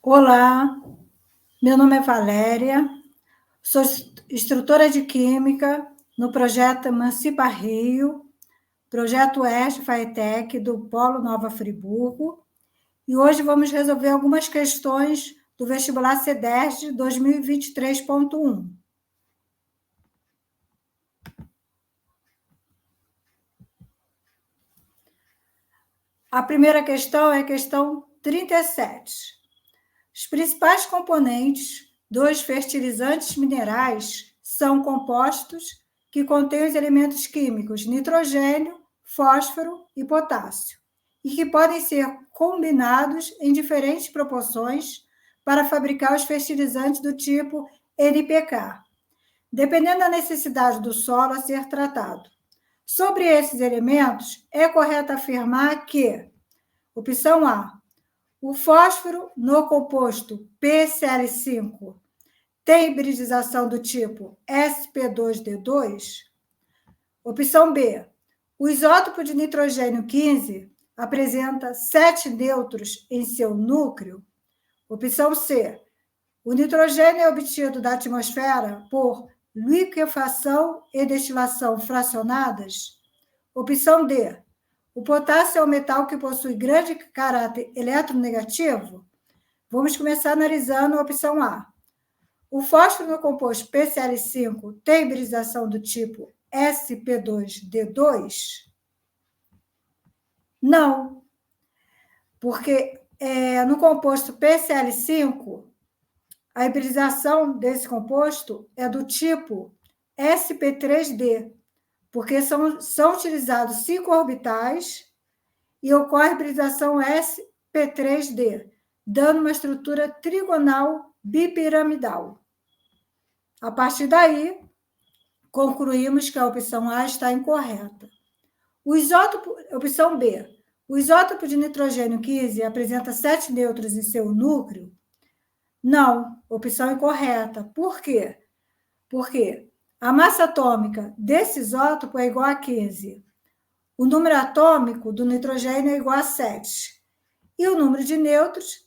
Olá, meu nome é Valéria, sou instrutora de Química no projeto Emancipa Rio, projeto Oeste FATEC do Polo Nova Friburgo, e hoje vamos resolver algumas questões do vestibular CEDESD 2023.1. A primeira questão é a questão 37. Os principais componentes dos fertilizantes minerais são compostos que contêm os elementos químicos nitrogênio, fósforo e potássio, e que podem ser combinados em diferentes proporções para fabricar os fertilizantes do tipo NPK, dependendo da necessidade do solo a ser tratado. Sobre esses elementos, é correto afirmar que, opção A, o fósforo no composto PCl5 tem hibridização do tipo sp2d2? Opção B. O isótopo de nitrogênio 15 apresenta 7 nêutrons em seu núcleo? Opção C. O nitrogênio é obtido da atmosfera por liquefação e destilação fracionadas? Opção D. O potássio é um metal que possui grande caráter eletronegativo? Vamos começar analisando a opção A. O fósforo no composto PCl5 tem hibridização do tipo sp2d2? Não, porque no composto PCl5, a hibridização desse composto é do tipo sp3d, porque são utilizados 5 orbitais e ocorre a hibridização sp3d, dando uma estrutura trigonal bipiramidal. A partir daí, concluímos que a opção A está incorreta. Opção B. O isótopo de nitrogênio 15 apresenta 7 nêutrons em seu núcleo? Não, opção incorreta. Por quê? Porque a massa atômica desse isótopo é igual a 15. O número atômico do nitrogênio é igual a 7. E o número de nêutrons,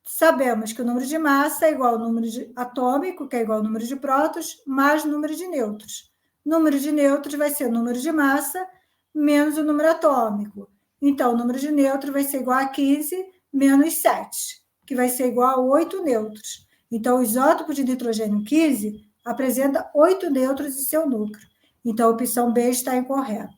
sabemos que o número de massa é igual ao número atômico, que é igual ao número de prótons, mais o número de nêutrons. Número de nêutrons vai ser o número de massa menos o número atômico. Então, o número de nêutrons vai ser igual a 15 menos 7, que vai ser igual a 8 nêutrons. Então, o isótopo de nitrogênio 15 apresenta 8 nêutrons em seu núcleo. Então, a opção B está incorreta.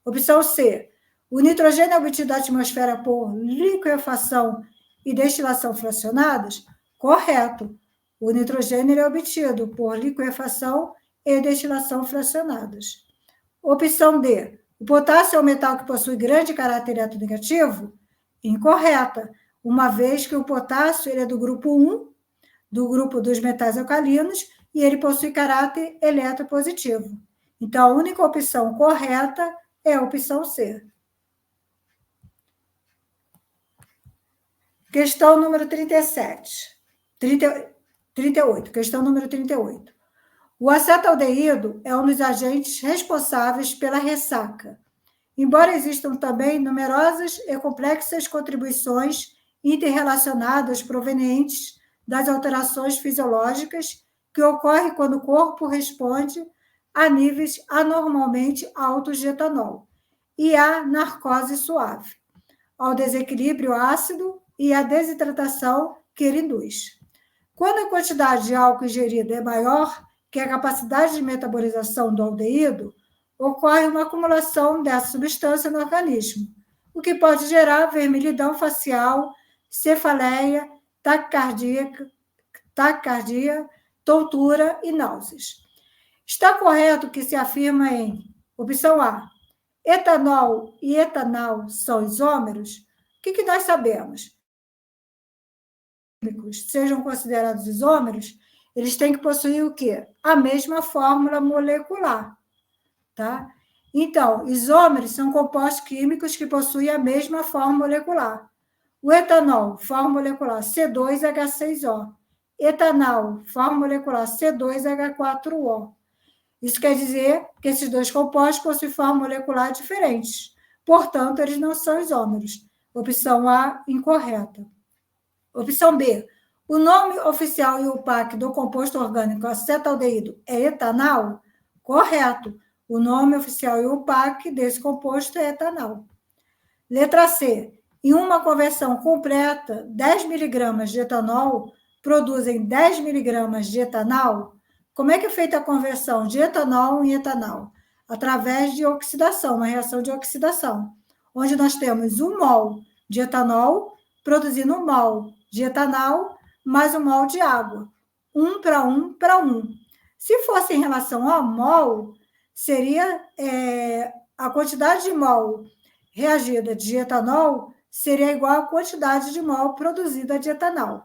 Opção C. O nitrogênio é obtido da atmosfera por liquefação e destilação fracionadas? Correto. O nitrogênio é obtido por liquefação e destilação fracionadas. Opção D. O potássio é um metal que possui grande caráter eletronegativo? Incorreta, uma vez que o potássio ele é do grupo 1, do grupo dos metais alcalinos, e ele possui caráter eletropositivo. Então, a única opção correta é a opção C. Questão número 38. Questão número 38. O acetaldeído é um dos agentes responsáveis pela ressaca, embora existam também numerosas e complexas contribuições interrelacionadas provenientes das alterações fisiológicas que ocorrem quando o corpo responde a níveis anormalmente altos de etanol e à narcose suave, ao desequilíbrio ácido e à desidratação que ele induz. Quando a quantidade de álcool ingerida é maior que a capacidade de metabolização do aldeído, ocorre uma acumulação dessa substância no organismo, o que pode gerar vermelhidão facial, cefaleia, taquicardia, tontura e náuseas. Está correto que se afirma em opção A, etanol e etanal são isômeros? O que nós sabemos? Sejam considerados isômeros, eles têm que possuir o quê? A mesma fórmula molecular, tá? Então, isômeros são compostos químicos que possuem a mesma fórmula molecular. O etanol, fórmula molecular C2H6O. Etanol, fórmula molecular C2H4O. Isso quer dizer que esses dois compostos possuem fórmula molecular diferentes. Portanto, eles não são isômeros. Opção A, incorreta. Opção B. O nome oficial e UPAC do composto orgânico acetaldeído é etanal? Correto. O nome oficial e UPAC desse composto é etanal. Letra C. Em uma conversão completa, 10 miligramas de etanol produzem 10 miligramas de etanol. Como é que é feita a conversão de etanol em etanol? Através de oxidação, uma reação de oxidação, onde nós temos 1 mol de etanol produzindo 1 mol de etanol mais 1 mol de água. 1 para 1 para 1. Se fosse em relação a mol, seria a quantidade de mol reagida de etanol seria igual à quantidade de mol produzida de etanol.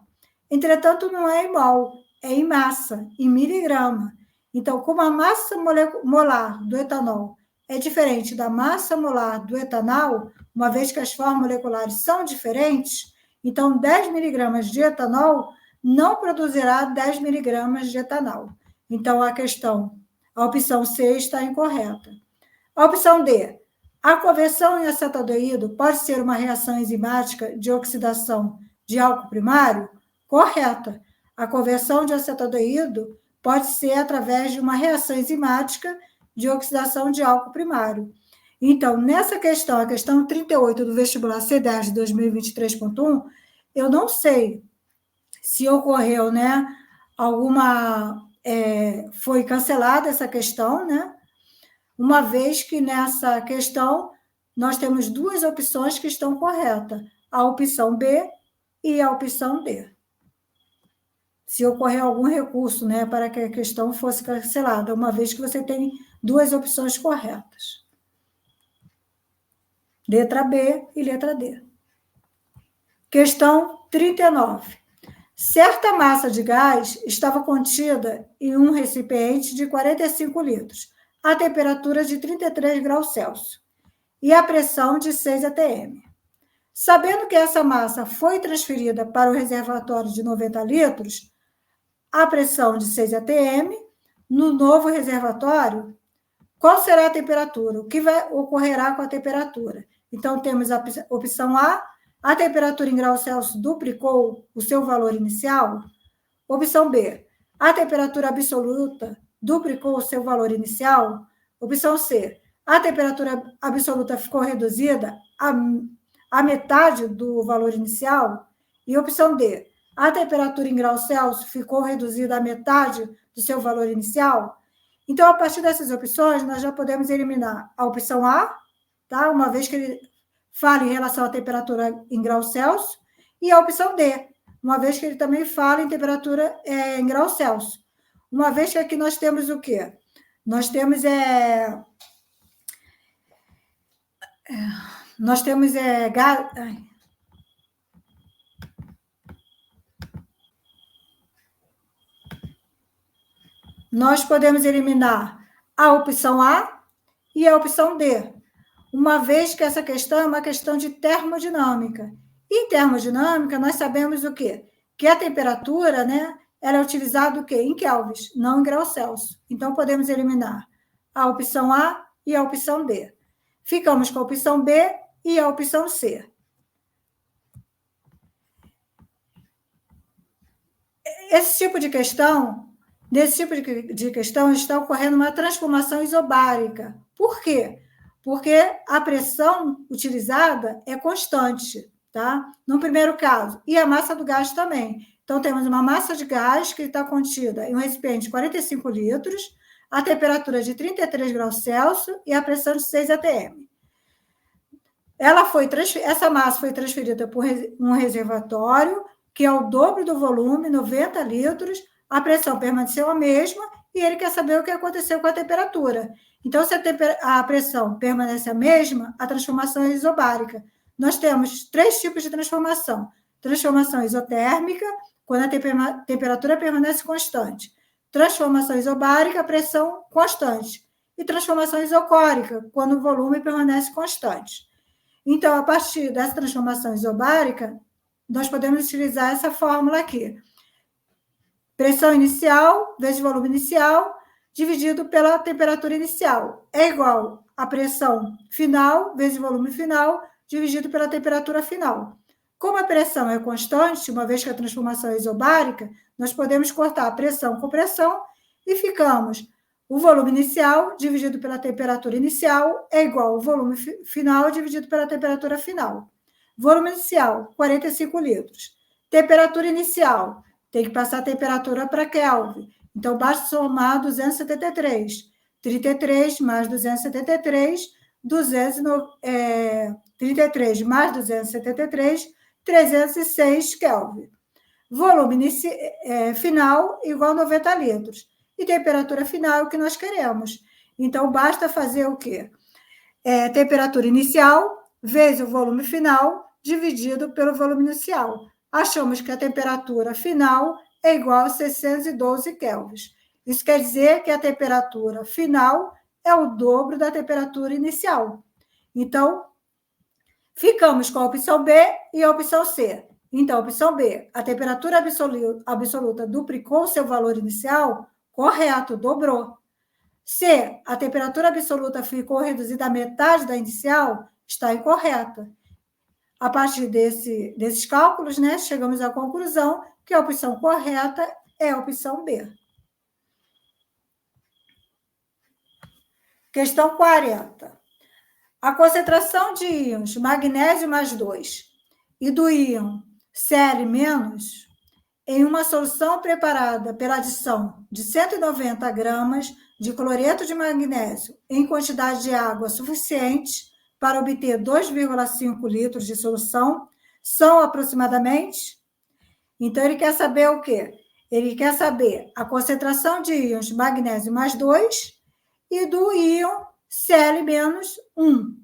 Entretanto, não é em mol, é em massa, em miligrama. Então, como a massa molar do etanol é diferente da massa molar do etanol, uma vez que as formas moleculares são diferentes, então 10 miligramas de etanol não produzirá 10 miligramas de etanol. Então, a opção C está incorreta. A opção D. A conversão em acetaldeído pode ser uma reação enzimática de oxidação de álcool primário? Correta. A conversão de acetaldeído pode ser através de uma reação enzimática de oxidação de álcool primário. Então, nessa questão, a questão 38 do vestibular C10 de 2023.1, eu não sei se ocorreu, né, foi cancelada essa questão, né? Uma vez que nessa questão nós temos duas opções que estão corretas, a opção B e a opção D. Se ocorrer algum recurso, né, para que a questão fosse cancelada, uma vez que você tem duas opções corretas. Letra B e letra D. Questão 39. Certa massa de gás estava contida em um recipiente de 45 litros, a temperatura de 33 graus Celsius e a pressão de 6 atm. Sabendo que essa massa foi transferida para o reservatório de 90 litros, a pressão de 6 atm, no novo reservatório, qual será a temperatura? O que ocorrerá com a temperatura? Então, temos a opção A temperatura em graus Celsius duplicou o seu valor inicial? Opção B, a temperatura absoluta duplicou o seu valor inicial? Opção C, a temperatura absoluta ficou reduzida a metade do valor inicial? E opção D, a temperatura em graus Celsius ficou reduzida a metade do seu valor inicial? Então, a partir dessas opções, nós já podemos eliminar a opção A, tá? Uma vez que ele fala em relação à temperatura em graus Celsius, e a opção D, uma vez que ele também fala em temperatura em graus Celsius. Uma vez que aqui nós temos o quê? Nós temos nós podemos eliminar a opção A e a opção D, uma vez que essa questão é uma questão de termodinâmica. Em termodinâmica, nós sabemos o quê? Que a temperatura, né, ela é utilizada o quê? Em kelvins, não em graus Celsius. Então, podemos eliminar a opção A e a opção D. Ficamos com a opção B e a opção C. Nesse tipo de questão, está ocorrendo uma transformação isobárica. Por quê? Porque a pressão utilizada é constante, tá? No primeiro caso, e a massa do gás também. Então, temos uma massa de gás que está contida em um recipiente de 45 litros, a temperatura de 33 graus Celsius e a pressão de 6 atm. Essa massa foi transferida por um reservatório, que é o dobro do volume, 90 litros, a pressão permaneceu a mesma e ele quer saber o que aconteceu com a temperatura. Então, se a pressão permanece a mesma, a transformação é isobárica. Nós temos 3 tipos de transformação. Transformação isotérmica, quando a temperatura permanece constante. Transformação isobárica, pressão constante. E transformação isocórica, quando o volume permanece constante. Então, a partir dessa transformação isobárica, nós podemos utilizar essa fórmula aqui. Pressão inicial vezes volume inicial, dividido pela temperatura inicial. É igual a pressão final vezes volume final, dividido pela temperatura final. Como a pressão é constante, uma vez que a transformação é isobárica, nós podemos cortar a pressão com pressão e ficamos o volume inicial dividido pela temperatura inicial é igual ao volume final dividido pela temperatura final. Volume inicial, 45 litros. Temperatura inicial, tem que passar a temperatura para Kelvin. Então, basta somar 273. 33 mais 273, 33 mais 273, 306 Kelvin. Volume final igual a 90 litros. E temperatura final é o que nós queremos. Então, basta fazer o quê? Temperatura inicial vezes o volume final dividido pelo volume inicial. Achamos que a temperatura final é igual a 612 kelvins. Isso quer dizer que a temperatura final é o dobro da temperatura inicial. Então, ficamos com a opção B e a opção C. Então, a opção B, a temperatura absoluta duplicou seu valor inicial, correto, dobrou. C, a temperatura absoluta ficou reduzida à metade da inicial, está incorreta. A partir desses cálculos, né, chegamos à conclusão que a opção correta é a opção B. Questão 40. A concentração de íons magnésio mais 2 e do íon Cl- em uma solução preparada pela adição de 190 gramas de cloreto de magnésio em quantidade de água suficiente para obter 2,5 litros de solução, são aproximadamente... Então, ele quer saber o quê? Ele quer saber a concentração de íons magnésio mais 2 e do íon Cl-1.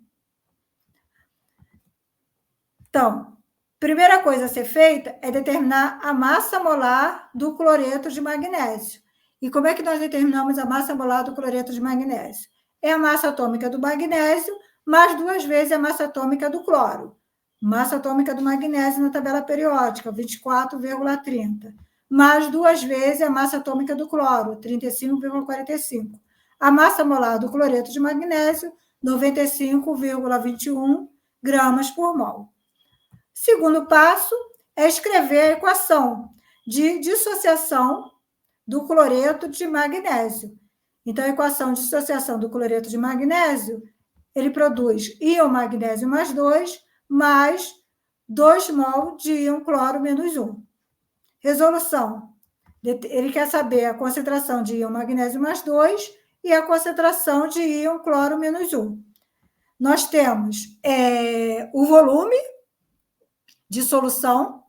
Então, primeira coisa a ser feita é determinar a massa molar do cloreto de magnésio. E como é que nós determinamos a massa molar do cloreto de magnésio? É a massa atômica do magnésio mais 2 vezes a massa atômica do cloro. Massa atômica do magnésio na tabela periódica, 24,30. Mais 2 vezes a massa atômica do cloro, 35,45. A massa molar do cloreto de magnésio, 95,21 gramas por mol. Segundo passo é escrever a equação de dissociação do cloreto de magnésio. Então, a equação de dissociação do cloreto de magnésio, ele produz íon magnésio mais 2, mais 2 mol de íon cloro menos 1. Resolução. Ele quer saber a concentração de íon magnésio mais 2 e a concentração de íon cloro menos 1. Nós temos o volume de solução,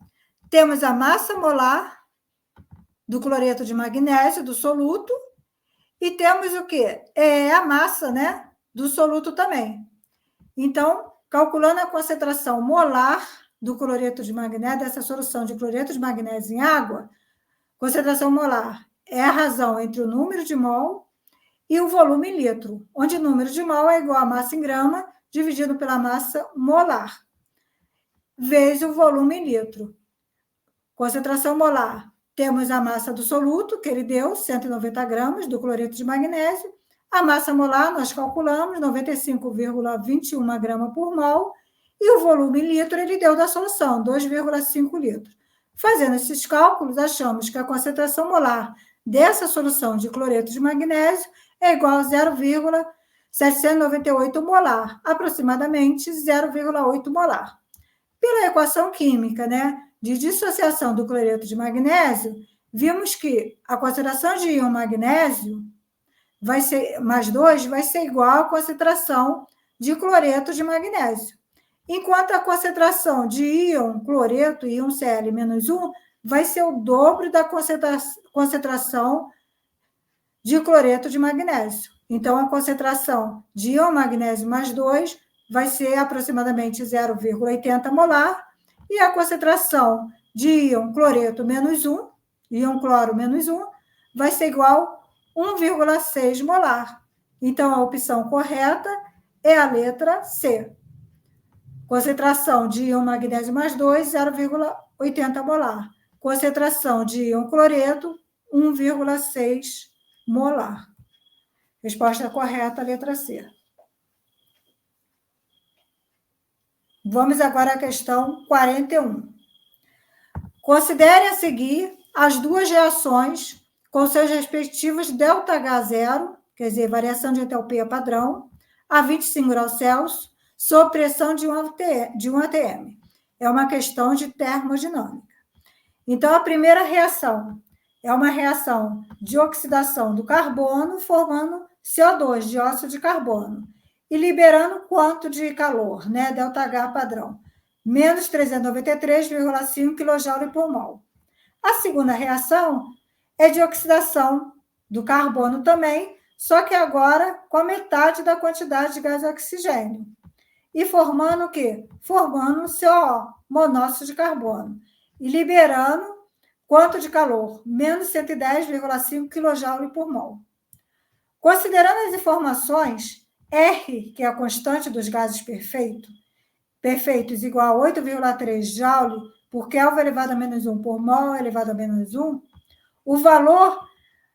temos a massa molar do cloreto de magnésio, do soluto, e temos o quê? A massa, né, do soluto também. Então, calculando a concentração molar do cloreto de magnésio, dessa solução de cloreto de magnésio em água, concentração molar é a razão entre o número de mol e o volume em litro, onde o número de mol é igual a massa em grama dividido pela massa molar, vezes o volume em litro. Concentração molar. Temos a massa do soluto, que ele deu, 190 gramas do cloreto de magnésio. A massa molar, nós calculamos, 95,21 grama por mol. E o volume em litro, ele deu da solução, 2,5 litros. Fazendo esses cálculos, achamos que a concentração molar dessa solução de cloreto de magnésio é igual a 0,798 molar, aproximadamente 0,8 molar. Pela equação química, né, de dissociação do cloreto de magnésio, vimos que a concentração de íon magnésio vai ser, mais 2 vai ser igual à concentração de cloreto de magnésio. Enquanto a concentração de íon cloreto, íon Cl-1, vai ser o dobro da concentração de cloreto de magnésio. Então, a concentração de íon magnésio mais 2 vai ser aproximadamente 0,80 molar, e a concentração de íon cloreto menos 1, íon cloro menos 1, vai ser igual a 1,6 molar. Então, a opção correta é a letra C. Concentração de íon magnésio mais 2, 0,80 molar. Concentração de íon cloreto, 1,6 molar. Resposta correta, letra C. Vamos agora à questão 41. Considere a seguir as duas reações com seus respectivos ΔH0, quer dizer, variação de entalpia padrão, a 25 graus Celsius, sob pressão de 1 atm. É uma questão de termodinâmica. Então, a primeira reação é uma reação de oxidação do carbono, formando CO2, dióxido de carbono, e liberando quanto de calor, né? ΔH padrão, menos 393,5 kJ por mol. A segunda reação é de oxidação do carbono também, só que agora com a metade da quantidade de gás oxigênio. E formando o quê? Formando o CO, monóxido de carbono. E liberando quanto de calor? Menos 110,5 kJ por mol. Considerando as informações, R, que é a constante dos gases perfeitos, igual a 8,3 Joule por Kelvin elevado a menos 1 por mol elevado a menos 1, o valor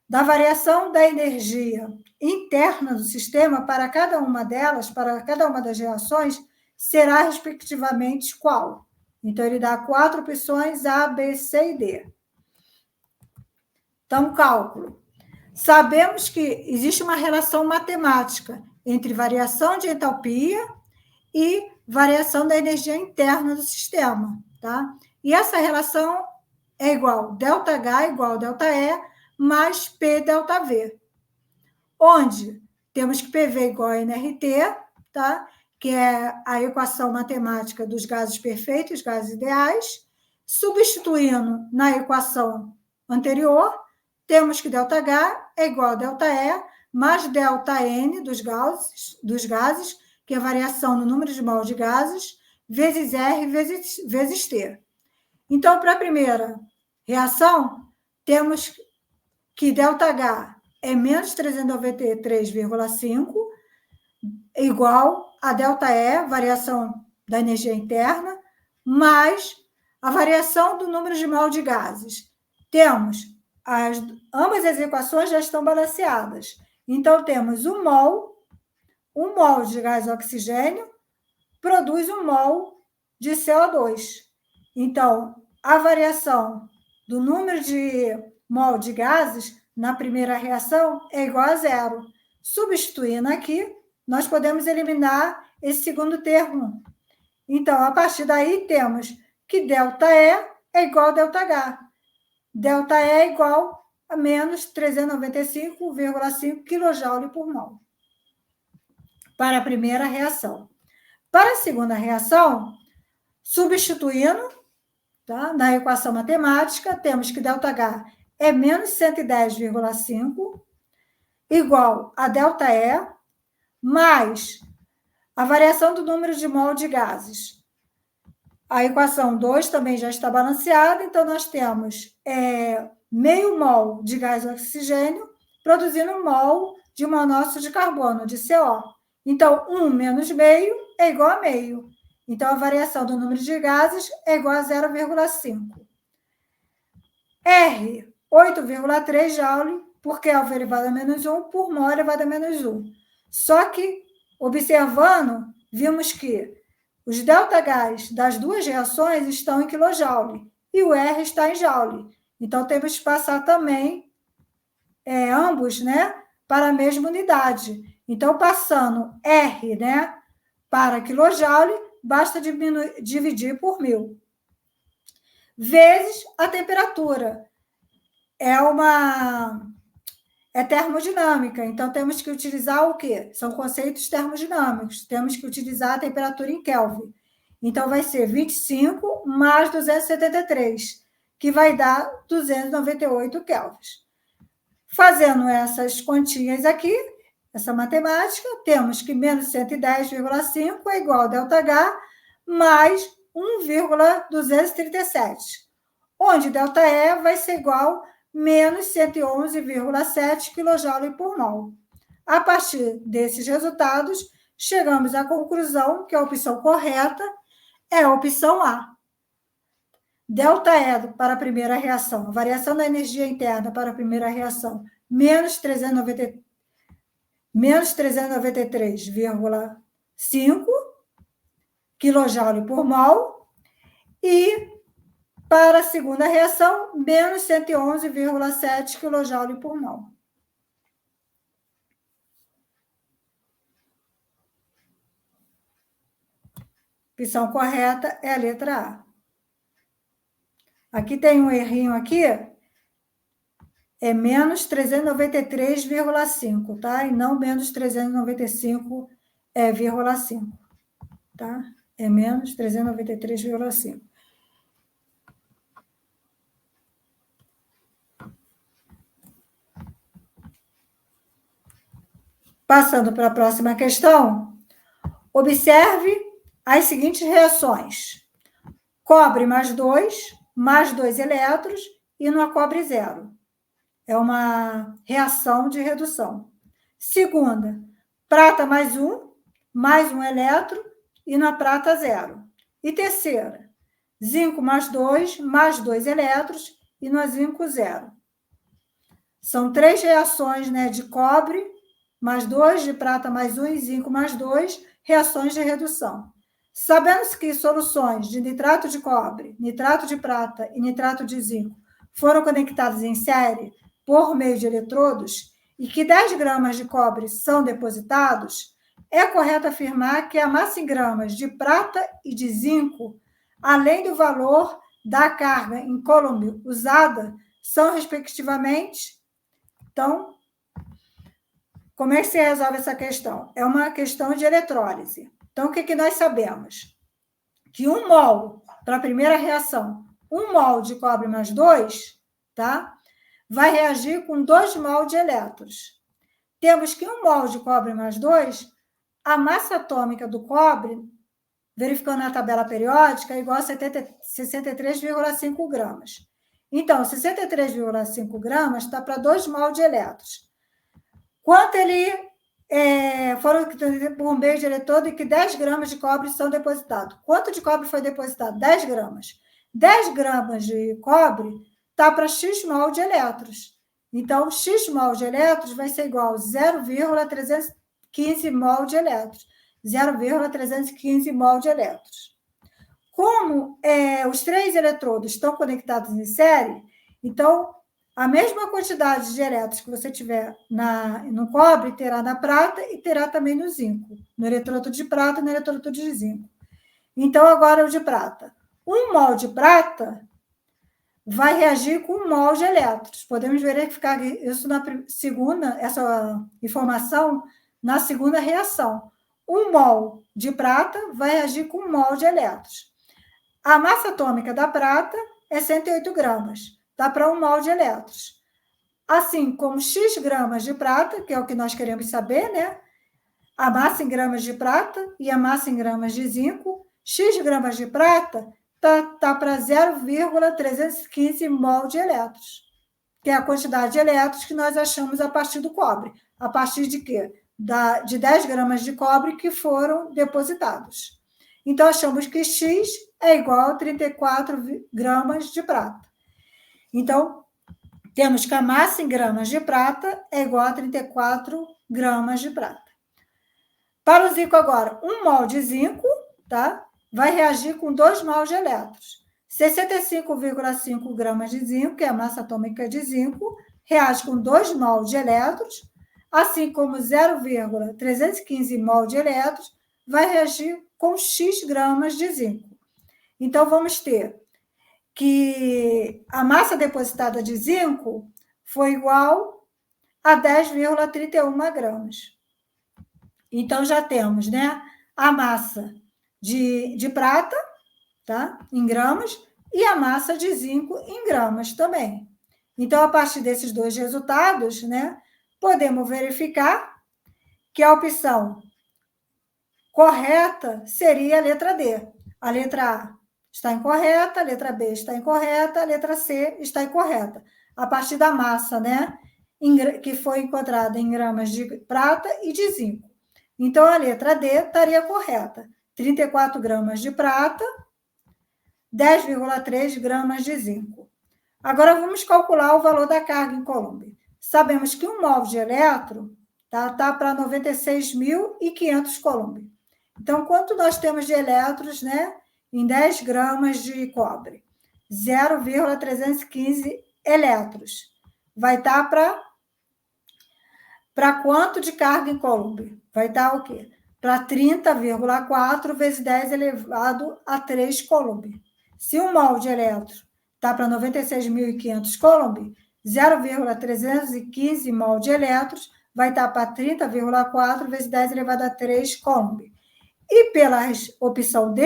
da variação da energia interna do sistema para cada uma delas, para cada uma das reações, será respectivamente qual? Então, ele dá 4 opções A, B, C e D. Então, cálculo. Sabemos que existe uma relação matemática entre variação de entalpia e variação da energia interna do sistema, tá? E essa relação é igual ΔH igual ΔE mais P ΔV, onde temos que PV igual a nRT, tá? Que é a equação matemática dos gases perfeitos, gases ideais, substituindo na equação anterior, temos que ΔH é igual a ΔE mais ΔN dos gases, que é a variação no número de mol de gases, vezes R vezes T. Então, para a primeira reação, temos que ΔH é menos 393,5, igual a ΔE, variação da energia interna, mais a variação do número de mol de gases. Temos, ambas as equações já estão balanceadas. Então, temos 1 mol de gás oxigênio produz 1 mol de CO2. Então, a variação do número de mol de gases na primeira reação é igual a 0. Substituindo aqui, nós podemos eliminar esse segundo termo. Então, a partir daí, temos que ΔE é igual a ΔH. ΔE é igual a menos 395,5 kJ por mol. Para a primeira reação. Para a segunda reação, substituindo, tá, na equação matemática, temos que ΔH é menos 110,5, igual a ΔE, mais a variação do número de mol de gases. A equação 2 também já está balanceada, então nós temos meio mol de gás oxigênio produzindo 1 mol de monóxido de carbono, de CO. Então, 1 menos meio é igual a meio. Então, a variação do número de gases é igual a 0,5. R, 8,3 Joule por Kelvin elevado a menos 1 por mol elevado a menos 1. Só que, observando, vimos que os ΔHs das duas reações estão em kJ e o R está em Joule. Então, temos que passar também ambos, né, para a mesma unidade. Então, passando R, né, para kJ, basta dividir por 1000. Vezes a temperatura. É termodinâmica, então temos que utilizar o quê? São conceitos termodinâmicos. Temos que utilizar a temperatura em Kelvin. Então, vai ser 25 mais 273, que vai dar 298 kelvins. Fazendo essas continhas aqui, essa matemática, temos que menos 110,5 é igual a ΔH mais 1,237, onde ΔE vai ser igual a menos 111,7 kJ por mol. A partir desses resultados, chegamos à conclusão que a opção correta é a opção A. ΔE para a primeira reação, a variação da energia interna para a primeira reação, menos 393,5, kJ por mol. E para a segunda reação, menos 111,7 kJ por mol. Opção correta é a letra A. Aqui tem um errinho aqui, é menos 393,5, tá? E não menos 395,5, tá? É menos 393,5. Passando para a próxima questão, observe as seguintes reações. Cobre mais 2 elétrons e no cobre 0. É uma reação de redução. Segunda, prata mais um elétron e na prata 0. E terceira, zinco mais 2 elétrons e no zinco 0. São 3 reações, né, de cobre mais 2, de prata mais 1 e zinco mais 2, reações de redução. Sabendo que soluções de nitrato de cobre, nitrato de prata e nitrato de zinco foram conectadas em série por meio de eletrodos e que 10 gramas de cobre são depositados, é correto afirmar que a massa em gramas de prata e de zinco, além do valor da carga em Coulomb usada, são respectivamente. Então, como é que se resolve essa questão? É uma questão de eletrólise. Então, o que nós sabemos? Que 1 mol, para a primeira reação, 1 mol de cobre mais 2, tá? Vai reagir com 2 mol de elétrons. Temos que 1 mol de cobre mais 2, a massa atômica do cobre, verificando a tabela periódica, é igual a 63,5 gramas. Então, 63,5 gramas está para 2 mol de elétrons. Quanto ele foram por meio de eletrodo e que 10 gramas de cobre são depositados. Quanto de cobre foi depositado? 10 gramas. 10 gramas de cobre está para X mol de elétrons. Então, X mol de elétrons vai ser igual a 0,315 mol de elétrons. 0,315 mol de elétrons. Como os 3 eletrodos estão conectados em série, então, a mesma quantidade de elétrons que você tiver no cobre terá na prata e terá também no zinco, no eletrodo de prata e no eletrodo de zinco. Então, agora o de prata. 1 mol de prata vai reagir com 1 mol de elétrons. Podemos verificar isso na segunda, essa informação na segunda reação. 1 mol de prata vai reagir com 1 mol de elétrons. A massa atômica da prata é 108 gramas. Dá para 1 mol de elétrons. Assim como X gramas de prata, que é o que nós queremos saber, né? A massa em gramas de prata e a massa em gramas de zinco, X gramas de prata tá para 0,315 mol de elétrons, que é a quantidade de elétrons que nós achamos a partir do cobre. A partir de quê? De 10 gramas de cobre que foram depositados. Então, achamos que X é igual a 34 gramas de prata. Então, temos que a massa em gramas de prata é igual a 34 gramas de prata. Para o zinco agora, 1 mol de zinco, tá? Vai reagir com 2 mol de elétrons. 65,5 gramas de zinco, que é a massa atômica de zinco, reage com 2 mol de elétrons, assim como 0,315 mol de elétrons vai reagir com X gramas de zinco. Então, vamos ter que a massa depositada de zinco foi igual a 10,31 gramas. Então, já temos, né, a massa de prata, tá, em gramas, e a massa de zinco em gramas também. Então, a partir desses 2 resultados, né, podemos verificar que a opção correta seria a letra D. A letra A está incorreta, a letra B está incorreta, a letra C está incorreta. A partir da massa, né, que foi encontrada em gramas de prata e de zinco. Então, a letra D estaria correta. 34 gramas de prata, 10,3 gramas de zinco. Agora, vamos calcular o valor da carga em Coulomb. Sabemos que 1 mol de elétron tá para 96.500 Coulomb. Então, quanto nós temos de elétrons, né, em 10 gramas de cobre? 0,315 elétrons. Vai estar para quanto de carga em Coulomb? Vai estar o quê? Para 30,4 vezes 10 elevado a 3 Coulomb. Se um mol de elétron está para 96.500 Coulomb, 0,315 mol de elétrons vai estar para 30,4 vezes 10 elevado a 3 Coulomb. E pela opção D,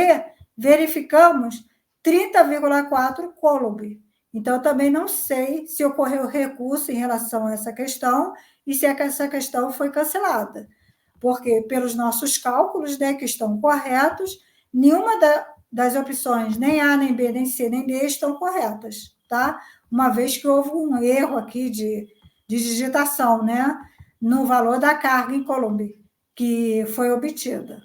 verificamos 30,4 Coulomb. Então, também não sei se ocorreu recurso em relação a essa questão e se essa questão foi cancelada. Porque, pelos nossos cálculos, né, que estão corretos, nenhuma das opções, nem A, nem B, nem C, nem D, estão corretas, tá? Uma vez que houve um erro aqui de digitação, né, no valor da carga em Coulomb, que foi obtida.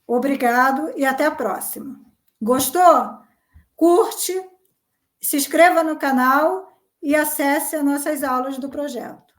Obrigado e até a próxima. Gostou? Curte, se inscreva no canal e acesse as nossas aulas do projeto.